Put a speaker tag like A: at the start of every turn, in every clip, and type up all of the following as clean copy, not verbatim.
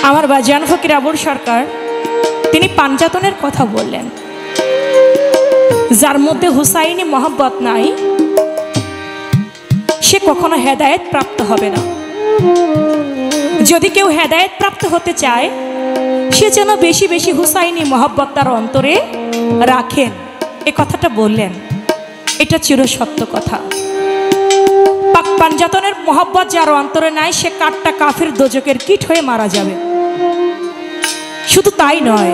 A: আমার বাজান ফকির আবুল সরকার তিনি পাঞ্জাতনের কথা বললেন। যার মধ্যে হুসাইনি মহব্বত নাই সে কখনো হেদায়েত প্রাপ্ত হবে না। যদি কেউ হেদায়েত প্রাপ্ত হতে চায় সে যেন বেশি বেশি হুসাইনি মহব্বত তার অন্তরে রাখেন, এ কথাটা বললেন। এটা চিরসত্য কথা। পাক পাঞ্জাতনের মহব্বত যার অন্তরে নাই সে কাঠটা কাফির দোজকের কীট হয়ে মারা যাবে। শুধু তাই নয়,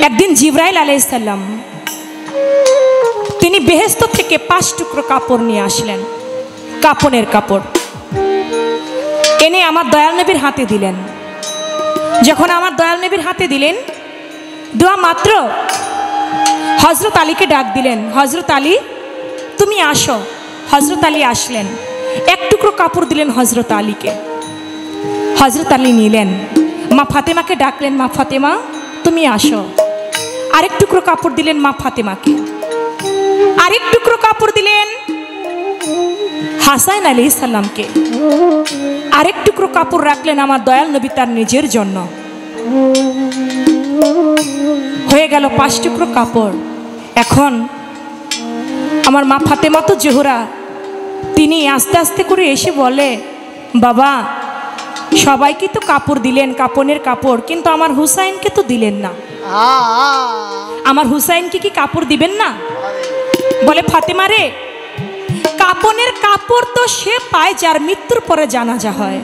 A: একদিন জিবরাইল আলাইহিস সালাম তিনি বেহেশত থেকে 5 টুকরো কাপড় নিয়ে আসলেন, কাপনের কাপড় এনে আমার দয়াল নবীর হাতে দিলেন। যখন আমার দয়াল নবীর হাতে দিলেন, দোয়া মাত্র হযরত আলীকে ডাক দিলেন, হযরত আলী তুমি আসো। হযরত আলী আসলেন, 1 টুকরো কাপড় দিলেন হযরত আলীকে। হযরত আলী নিলেন, মা ফাতেমাকে ডাকলেন, মা ফাতেমা তুমি আসো। আরেক টুকরো কাপড় দিলেন মা ফাতেমাকে। আরেক টুকরো কাপড় দিলেন হাসান আলাইহিস সালামকে। আরেক টুকরো কাপড় রাখলেন আমার দয়াল নবী তার নিজের জন্য। হয়ে গেল 5 টুকরো কাপড়। এখন আমার মা ফাতেমা তো জোহরা তিনি আস্তে আস্তে করে এসে বলে, বাবা সবাইকে তো কাপড় দিলেন, কাপনের কাপড়, কিন্তু আমার হুসাইনকে তো দিলেন না। আমার হুসাইনকে কি কাপড় দিবেন না? বলে ফাতেমা রে, কাপনের কাপড় তো সে পায় যার মৃত্যুর পরে জানাজা হয়,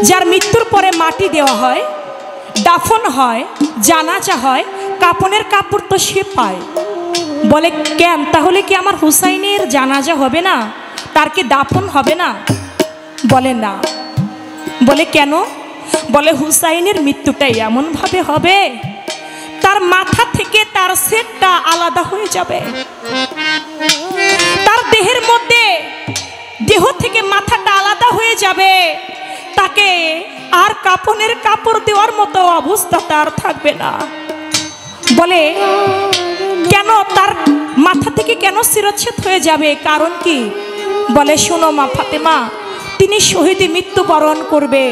A: যার মৃত্যুর পরে মাটি দেওয়া হয়, দাফন হয়, জানাজা হয়, কাপনের কাপড় তো সে পায়। বলে কেন, তাহলে কি আমার হুসাইনের জানাজা হবে না? তার কি দাফন হবে না? বলে না। বলে কেন? বলে হুসাইনের মৃত্যুটাই এমনভাবে হবে তার মাথা থেকে তার সেটটা আলাদা হয়ে যাবে, তার দেহের মধ্যে দেহ থেকে মাথাটা আলাদা হয়ে যাবে, তাকে আর কাপনের কাপড় দেওয়ার মতো অবস্থা তার থাকবে না। বলে কেন, তার মাথা থেকে কেন শিরচ্ছেদ হয়ে যাবে? কারণ কি? বলে শোনো মা ফাতেমা, তিনি শহীদে মৃত্যুবরণ করবে,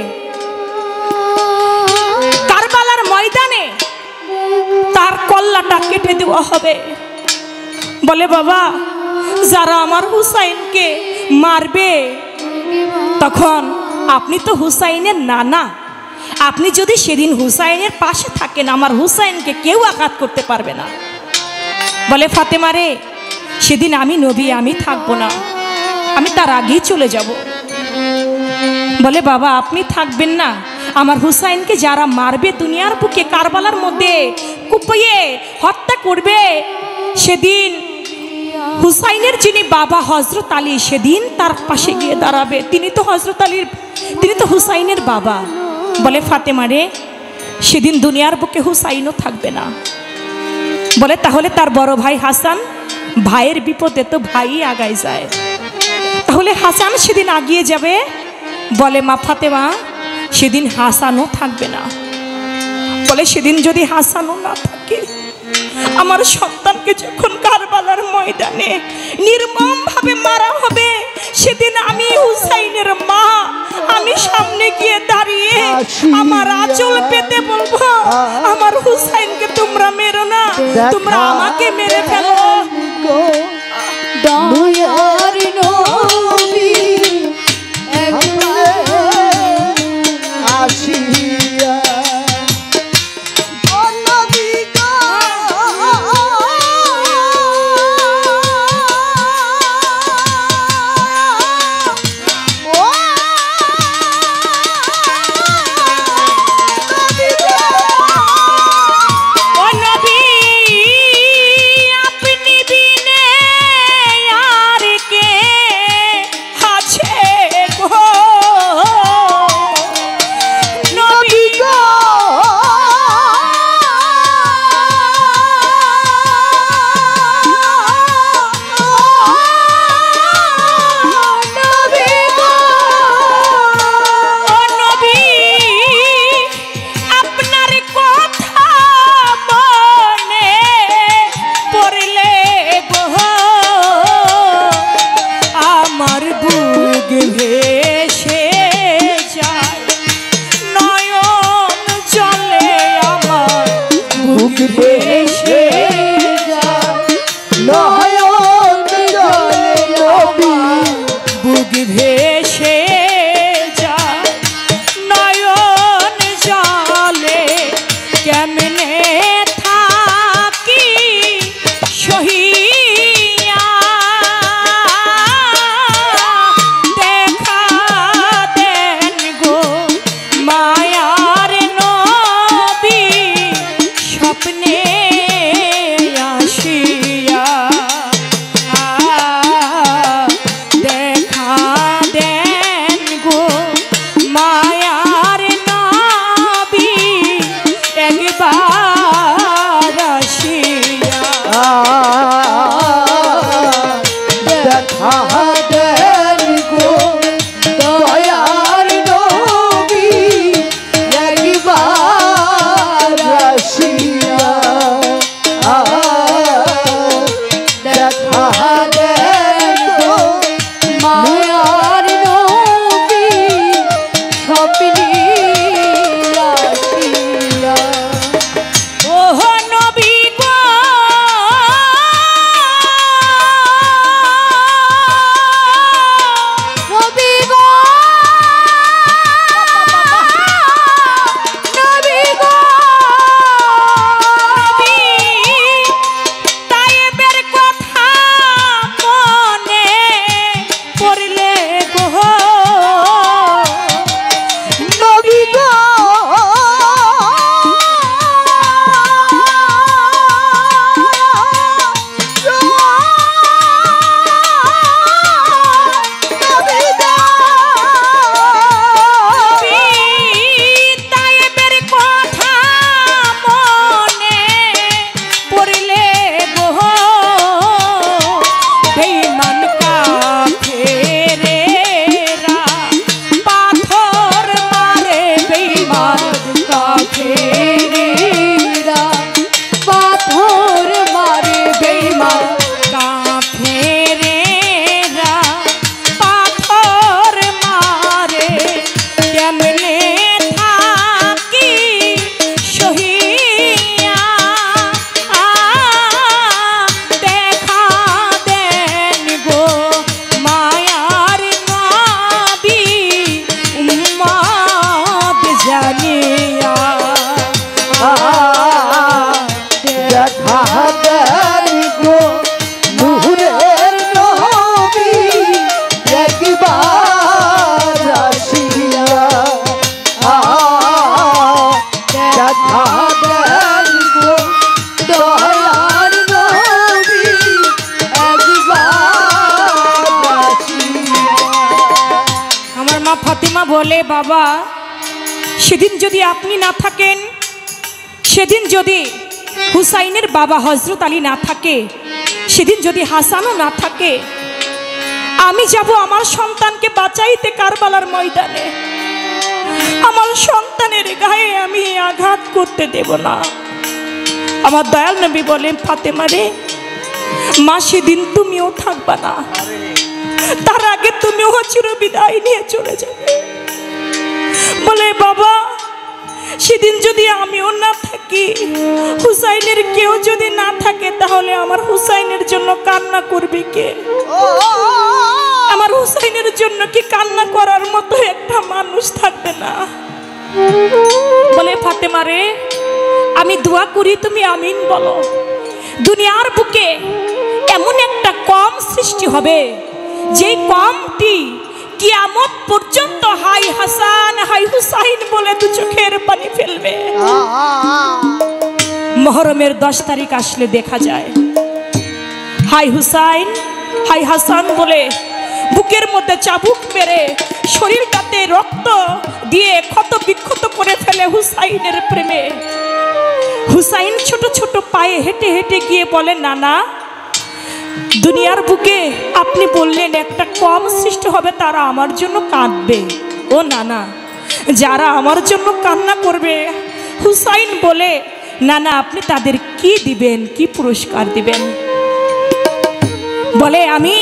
A: কারবালার ময়দানে তার কল্লাটা কেটে দেওয়া হবে। বলে বাবা, যারা আমার হুসাইনকে মারবে, তখন আপনি তো হুসাইনের নানা, আপনি যদি সেদিন হুসাইনের পাশে থাকেন আমার হুসাইনকে কেউ আঘাত করতে পারবে না। বলে ফাতেমা রে, সেদিন আমি নবী, আমি থাকবো না, আমি তার আগেই চলে যাব। বলে বাবা আপনি থাকবেন না, আমার হুসাইনকে যারা মারবে দুনিয়ার বুকে কারবালার মধ্যে কুপিয়ে হত্যা করবে, সেদিন হুসাইনের যিনি বাবা হযরত আলী সেদিন তার পাশে গিয়ে দাঁড়াবে। তিনি তো হযরত আলীর, তিনি তো হুসাইনের বাবা। বলে ফাতেমা রে, সেদিন দুনিয়ার বুকে হুসাইনও থাকবে না। বলে তাহলে তার বড় ভাই হাসান, ভাইয়ের বিপদে তো ভাই আগায় যায়, তাহলে হাসান সেদিন আগিয়ে যাবে। বলে মা ফাতেমা, সেদিন হাসানও থাকবে না। বলে সেদিন যদি হাসানও না থাকে, আমার সন্তানকে যখন কারবালার ময়দানে নির্মমভাবে মারা হবে, সেদিন আমি হুসাইনের মা, আমি সামনে গিয়ে দাঁড়িয়ে আমার আঁচল পেতে বলবো, আমার হুসাইনকে তোমরা মেরো না, তোমরা আমাকে মেরে ফেলো।
B: দয়ার নবী আসিয়া
A: আপনি বিনে আর কে ফাতেমা বলে, বাবা সেদিন যদি আপনি না থাকেন, সেদিন যদি হুসাইনের বাবা হযরত আলী না থাকে, সেদিন যদি হাসানও না থাকে, আমি যাব আমার সন্তানকে বাঁচাইতে কারবালার ময়দানে। আমার সন্তানের গায়ে আমি আঘাত করতে দেব না। আমার দয়াল নবী বলেন, ফাতেমা রে, মা সেদিন তুমিও থাকবা না, তার আগে তুমিও চিরবিদায় নিয়ে চলে যাবে। বলে, বাবা সেদিন যদি আমিও না থাকি, হুসাইনের কেউ যদি না থাকে, তাহলে আমার হুসাইনের জন্য কান্না করবে কে? আমার হুসাইনের জন্য কি কান্না করার মতো একটা মানুষ থাকবে না? বলে, ফাতেমা রে, আমি দোয়া করি তুমি আমিন বলো। দুনিয়ার বুকে এমন একটা কম সৃষ্টি হবে, যে কমটি কিয়ামত পর্যন্ত হাই হাসান হাই হুসাইন বলে দু চোখের পানি ফেলবে। মুহররমের 10 তারিখ আসলে দেখা যায় হাই হুসাইন হাই হাসান বলে বুকের মধ্যে চাবুক মেরে শরীরটাতে রক্ত দিয়ে ক্ষত বিক্ষত করে ফেলে হুসাইনের প্রেমে। হুসাইন ছোট ছোট পায়ে হেঁটে হেঁটে গিয়ে বলে, নানা দুনিয়ার বুকে আপনি বললেন একটা কম সৃষ্টি হবে, তারা আমার জন্য কাঁদবে। ও নানা, যারা আমার জন্য কান্না করবে, হুসাইন বলে, নানা আপনি তাদের কি দিবেন, কি পুরস্কার দিবেন? বলে, আমি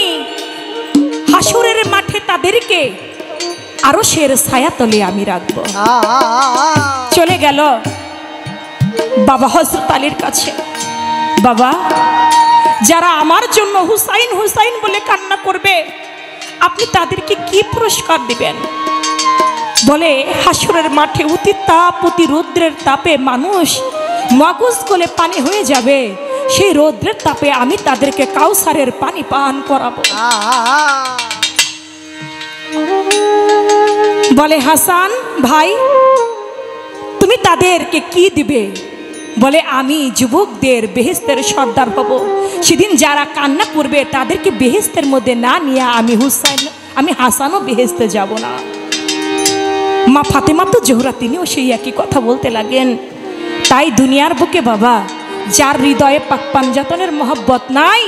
A: হাসরের মাঠে তাদেরকে আরশের ছায়াতলে আমি রাখবো। চলে গেল বাবা হযরত আলীর কাছে। বাবা, যারা আমার জন্য হুসাইন হুসাইন বলে কান্না করবে, আপনি তাদেরকে কি পুরস্কার দিবেন? বলে, হাসরের মাঠে অতি তাপ, অতি রৌদ্রের তাপে মানুষ মগজ গলে পানি হয়ে যাবে, সেই রৌদ্রের তাপে আমি তাদেরকে কাউসারের পানি পান করাবো। বলে, হাসান ভাই তুমি তাদেরকে কি দিবে? বলে, আমি যুবকদের বেহেশতের সর্দার হব। সেদিন যারা কান্না করবে তাদেরকে বেহেশতের মধ্যে না নিয়ে আমি হাসানও বেহেশতে যাব না। মা ফাতেমা তো জোহরা তিনিও সেই একই কথা বলতে লাগেন। তাই দুনিয়ার বুকে বাবা, যার হৃদয়ে পাক পাঞ্জাতনের মহব্বত নাই,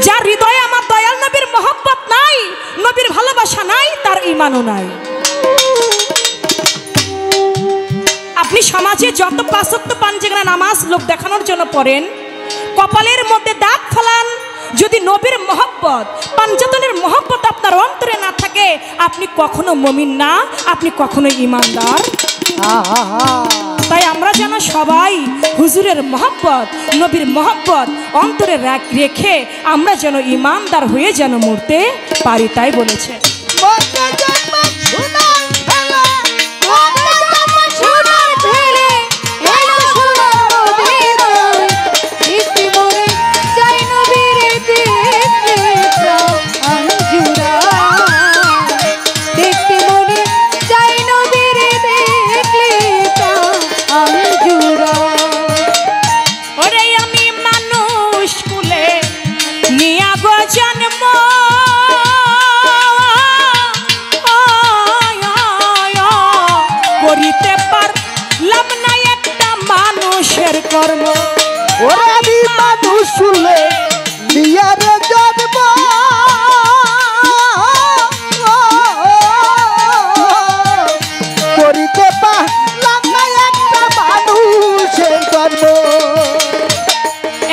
A: যার হৃদয়ে আমার দয়াল নবীর মহব্বত নাই, নবীর ভালোবাসা নাই, তার ঈমানও নাই। আপনি সমাজে যত 5 ওয়াক্ত পাঁচেকনা নামাজ লোক দেখানোর জন্য পড়েন, কপালের মধ্যে দাগ ফেলান, যদি নবীর মহব্বত পাঞ্জাতনের মহব্বত আপনার অন্তরে না থাকে, আপনি কখনো মুমিন না, আপনি কখনো ঈমানদার। তাই আমরা যেন সবাই হুজুরের মহব্বত, নবীর মহব্বত অন্তরে রেখে আমরা যেন ঈমানদার হয়ে যেন মরতে পারি, তাই বলেছে।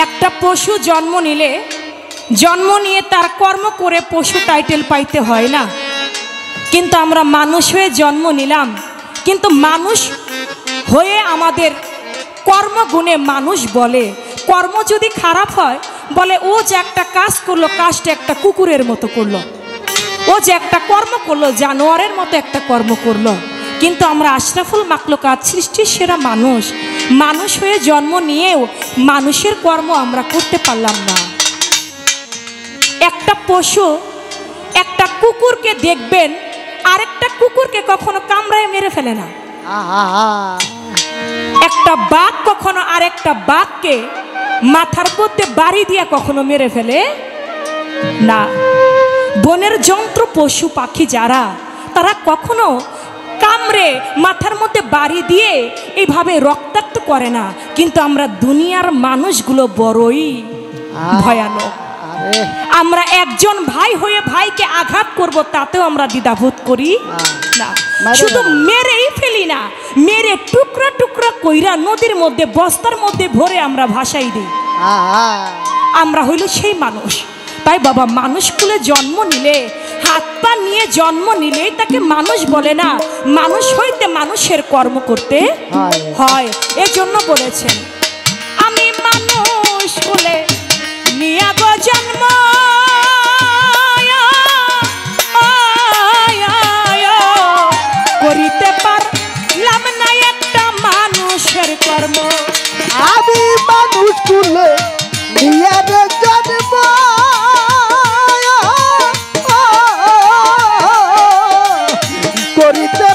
A: একটা পশু জন্ম নিলে, জন্ম নিয়ে তার কর্ম করে পশু টাইটেল পাইতে হয় না, কিন্তু আমরা মানুষ হয়ে জন্ম নিলাম, কিন্তু মানুষ হয়ে আমাদের কর্মগুণে মানুষ বলে, কর্ম যদি খারাপ হয় বলে ও যে একটা কাজ করলো, কাজটা একটা কুকুরের মতো করলো, ও যে একটা কর্ম করলো জানোয়ারের মতো একটা কর্ম করলো। কিন্তু আমরা আশরাফুল মাখলুকাত, সৃষ্টির সেরা মানুষ, মানুষ হয়ে জন্ম নিয়েও মানুষের কর্ম আমরা করতে পারলাম না। একটা পশু, একটা কুকুরকে দেখবেন, আরেকটা কুকুরকে কখনো কামড়ায় মেরে ফেলে না। একটা বাঘ কখনো আরেকটা বাঘকে মাথার মধ্যে বাড়ি দিয়ে কখনো মেরে ফেলে না। বনের যন্ত্র পশু পাখি যারা, ডাক্তাররা কখনো কামড়ে মাথার মধ্যে বাড়ি দিয়ে এইভাবে রক্তাক্ত করে না, কিন্তু আমরা দুনিয়ার মানুষগুলো বড়ই ভয়ানক। আমরা একজন ভাই হয়ে ভাইকে আঘাত করব তাতেও আমরা দ্বিধাবোধ করি না, শুধু মেরেই ফেলি না, মেরে টুকরা টুকরা কইরা নদীর মধ্যে বস্তার মধ্যে ভরে আমরা ভাসাই দিই। আমরা হইল সেই মানুষ। তাই বাবা, মানুষ কুলে জন্ম নিলে, হাত পা নিয়ে জন্ম নিলেই তাকে মানুষ বলে না, মানুষ হইতে মানুষের কর্ম করতে হয়। এজন্য বলেছেন, আমি মানুষ কুলে নিয়া গো জন্ম, করিতে পারলাম না একটা মানুষের কর্ম।
B: আমি মানুষ কুলে নিয়া রে জন্ম, করিতে